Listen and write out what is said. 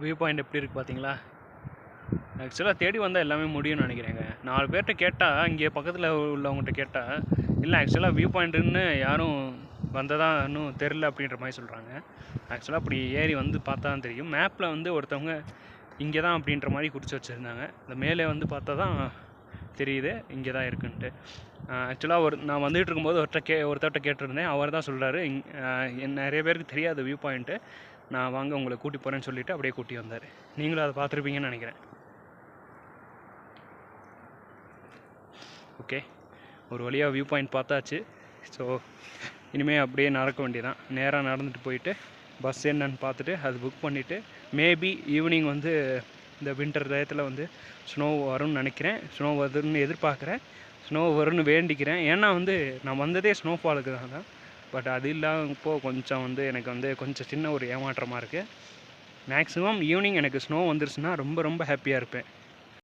View point எப்படி இருக்குது பார்த்தீங்களா? ஆக்சுவலாக தேடி வந்தால் எல்லாமே முடியும்னு நினைக்கிறேங்க. 4 பேர்கிட்ட கேட்டால், இங்கே பக்கத்தில் உள்ளவங்ககிட்ட கேட்டால், இல்லை ஆக்சுவலாக வியூ பாயிண்ட்டுன்னு யாரும் வந்ததா இன்னும் தெரில அப்படின்ற மாதிரி சொல்கிறாங்க. ஆக்சுவலாக அப்படி ஏறி வந்து பார்த்தா தான் தெரியும். மேப்பில் வந்து ஒருத்தவங்க இங்கே தான் அப்படின்ற மாதிரி குறித்து வச்சுருந்தாங்க. இந்த மேலே வந்து பார்த்தா தான் தெரியுது இங்கே தான் இருக்குன்ட்டு. ஆக்சுவலாக நான் வந்துகிட்டு இருக்கும்போது ஒருத்தர்கிட்ட கேட்டிருந்தேன். அவர் தான் சொல்கிறாரு, நிறைய பேருக்கு தெரியாது வியூ பாயிண்ட்டு, நான் வாங்க உங்களை கூட்டி போகிறேன்னு சொல்லிவிட்டு அப்படியே கூட்டி வந்தார். நீங்களும் அதை பார்த்துருப்பீங்கன்னு நினைக்கிறேன். ஓகே, ஒரு வழியாக வியூ பாயிண்ட் பார்த்தாச்சு. ஸோ இனிமேல் அப்படியே நடக்க வேண்டியதான். நேராக நடந்துட்டு போயிட்டு பஸ் என்னன்னு பார்த்துட்டு அது புக் பண்ணிவிட்டு, மேபி ஈவினிங் வந்து இந்த வின்டர் டயத்தில் வந்து ஸ்னோ வரும்னு நினைக்கிறேன். ஸ்னோ வருதுன்னு எதிர்பார்க்குறேன். ஸ்னோ வரும்னு வேண்டிக்கிறேன். ஏன்னா வந்து நான் வந்ததே ஸ்னோஃபாலுக்கு தான். பட் அது இல்லாதப்போ கொஞ்சம் வந்து எனக்கு வந்து கொஞ்சம் சின்ன ஒரு ஏமாற்றமாக இருக்குது. மேக்ஸிமம் ஈவினிங் எனக்கு ஸ்னோ வந்துருச்சுன்னா ரொம்ப ரொம்ப ஹாப்பியாக இருப்பேன்.